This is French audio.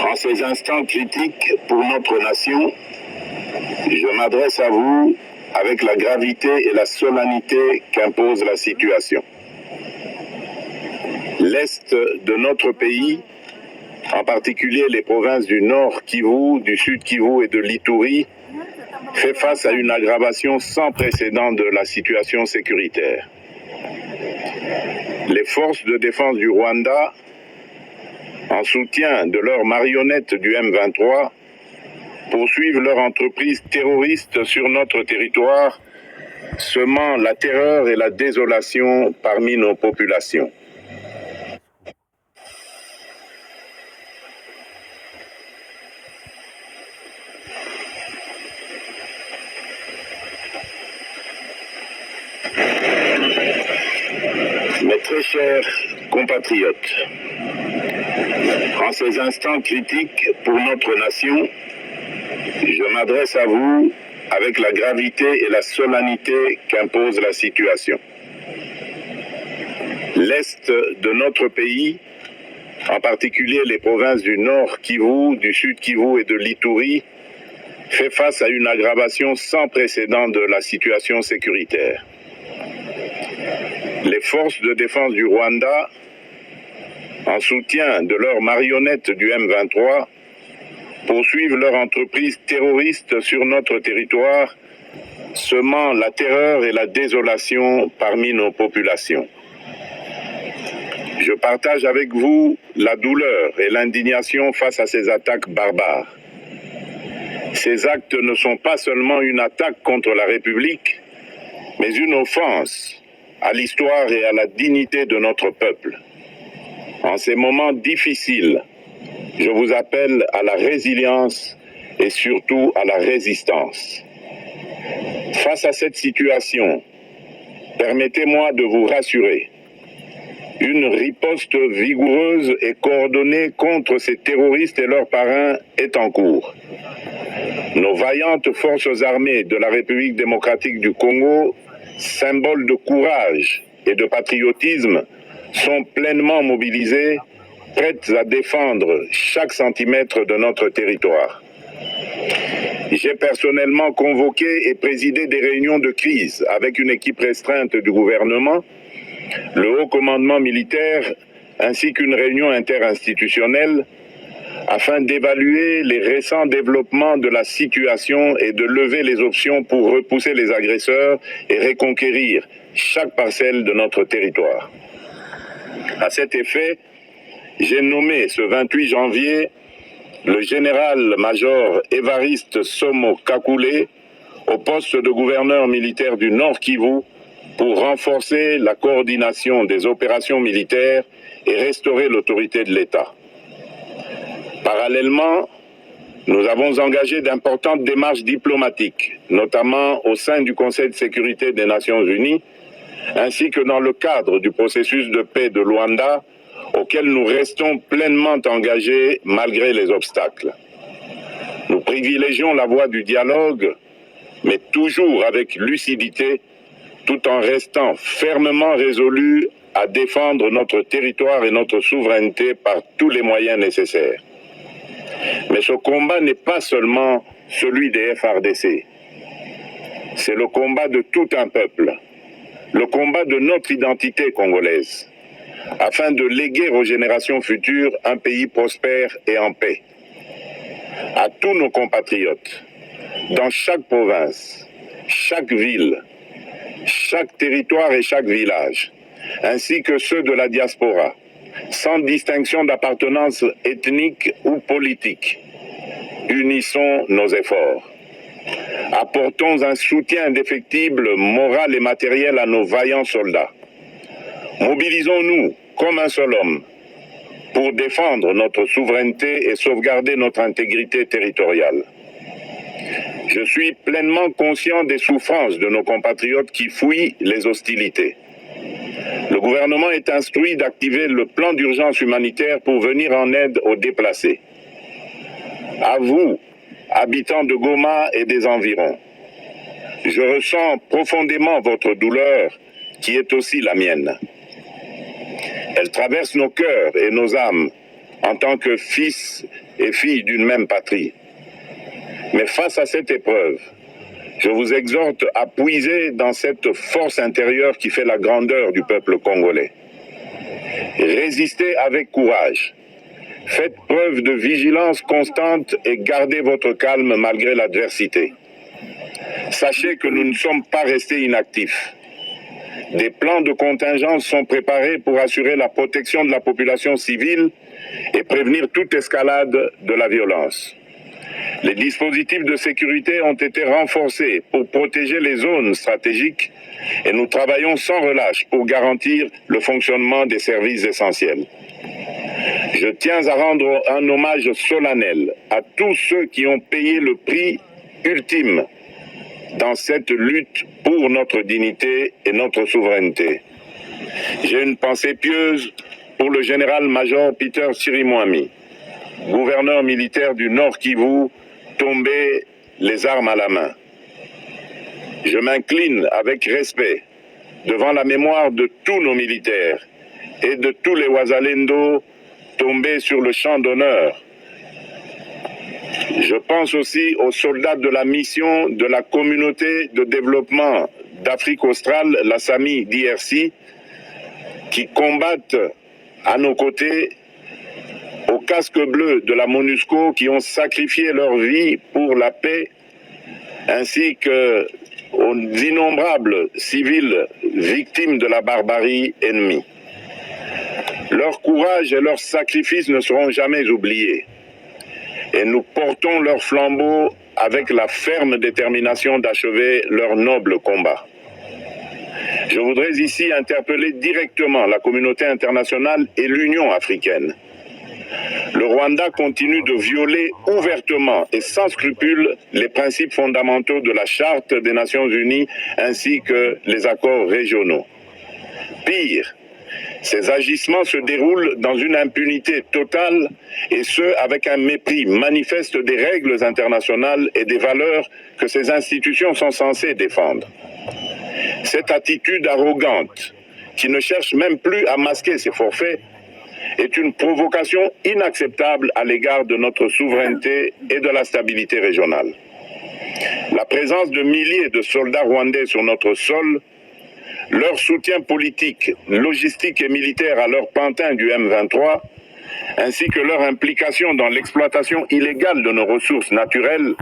En ces instants critiques pour notre nation, je m'adresse à vous avec la gravité et la solennité qu'impose la situation. L'Est de notre pays, en particulier les provinces du Nord Kivu, du Sud Kivu et de l'Ituri, fait face à une aggravation sans précédent de la situation sécuritaire. Les forces de défense du Rwanda, en soutien de leurs marionnettes du M23, poursuivent leur entreprise terroriste sur notre territoire, semant la terreur et la désolation parmi nos populations. Mes très chers compatriotes, en ces instants critiques pour notre nation, je m'adresse à vous avec la gravité et la solennité qu'impose la situation. L'Est de notre pays, en particulier les provinces du Nord Kivu, du Sud Kivu et de l'Ituri, fait face à une aggravation sans précédent de la situation sécuritaire. Les forces de défense du Rwanda, en soutien de leurs marionnettes du M23, poursuivent leur entreprise terroriste sur notre territoire, semant la terreur et la désolation parmi nos populations. Je partage avec vous la douleur et l'indignation face à ces attaques barbares. Ces actes ne sont pas seulement une attaque contre la République, mais une offense à l'histoire et à la dignité de notre peuple. En ces moments difficiles, je vous appelle à la résilience et surtout à la résistance. Face à cette situation, permettez-moi de vous rassurer. Une riposte vigoureuse et coordonnée contre ces terroristes et leurs parrains est en cours. Nos vaillantes forces armées de la République démocratique du Congo, symboles de courage et de patriotisme, sont pleinement mobilisées, prêtes à défendre chaque centimètre de notre territoire. J'ai personnellement convoqué et présidé des réunions de crise avec une équipe restreinte du gouvernement, le haut commandement militaire ainsi qu'une réunion interinstitutionnelle afin d'évaluer les récents développements de la situation et de lever les options pour repousser les agresseurs et reconquérir chaque parcelle de notre territoire. À cet effet, j'ai nommé ce 28 janvier le général-major Évariste Somo Kakule au poste de gouverneur militaire du Nord Kivu pour renforcer la coordination des opérations militaires et restaurer l'autorité de l'État. Parallèlement, nous avons engagé d'importantes démarches diplomatiques, notamment au sein du Conseil de sécurité des Nations Unies, ainsi que dans le cadre du processus de paix de Luanda, auquel nous restons pleinement engagés malgré les obstacles. Nous privilégions la voie du dialogue, mais toujours avec lucidité, tout en restant fermement résolus à défendre notre territoire et notre souveraineté par tous les moyens nécessaires. Mais ce combat n'est pas seulement celui des FARDC. C'est le combat de tout un peuple, le combat de notre identité congolaise, afin de léguer aux générations futures un pays prospère et en paix. À tous nos compatriotes, dans chaque province, chaque ville, chaque territoire et chaque village, ainsi que ceux de la diaspora, sans distinction d'appartenance ethnique ou politique, unissons nos efforts. Apportons un soutien indéfectible, moral et matériel à nos vaillants soldats. Mobilisons-nous comme un seul homme pour défendre notre souveraineté et sauvegarder notre intégrité territoriale. Je suis pleinement conscient des souffrances de nos compatriotes qui fuient les hostilités. Le gouvernement est instruit d'activer le plan d'urgence humanitaire pour venir en aide aux déplacés. À vous, habitants de Goma et des environs, je ressens profondément votre douleur qui est aussi la mienne. Elle traverse nos cœurs et nos âmes en tant que fils et filles d'une même patrie. Mais face à cette épreuve, je vous exhorte à puiser dans cette force intérieure qui fait la grandeur du peuple congolais. Résistez avec courage. Faites preuve de vigilance constante et gardez votre calme malgré l'adversité. Sachez que nous ne sommes pas restés inactifs. Des plans de contingence sont préparés pour assurer la protection de la population civile et prévenir toute escalade de la violence. Les dispositifs de sécurité ont été renforcés pour protéger les zones stratégiques et nous travaillons sans relâche pour garantir le fonctionnement des services essentiels. Je tiens à rendre un hommage solennel à tous ceux qui ont payé le prix ultime dans cette lutte pour notre dignité et notre souveraineté. J'ai une pensée pieuse pour le général-major Peter Chirimwami, gouverneur militaire du Nord Kivu, tombé les armes à la main. Je m'incline avec respect devant la mémoire de tous nos militaires et de tous les Wazalendo tombés sur le champ d'honneur. Je pense aussi aux soldats de la mission de la communauté de développement d'Afrique australe, la SAMI d'IRC, qui combattent à nos côtés, aux casques bleus de la MONUSCO qui ont sacrifié leur vie pour la paix, ainsi qu'aux innombrables civils victimes de la barbarie ennemie. Leur courage et leur sacrifice ne seront jamais oubliés. Et nous portons leur flambeau avec la ferme détermination d'achever leur noble combat. Je voudrais ici interpeller directement la communauté internationale et l'Union africaine. Le Rwanda continue de violer ouvertement et sans scrupule les principes fondamentaux de la Charte des Nations Unies ainsi que les accords régionaux. Pire, ces agissements se déroulent dans une impunité totale et ce, avec un mépris manifeste des règles internationales et des valeurs que ces institutions sont censées défendre. Cette attitude arrogante, qui ne cherche même plus à masquer ses forfaits, est une provocation inacceptable à l'égard de notre souveraineté et de la stabilité régionale. La présence de milliers de soldats rwandais sur notre sol, leur soutien politique, logistique et militaire à leur pantin du M23, ainsi que leur implication dans l'exploitation illégale de nos ressources naturelles,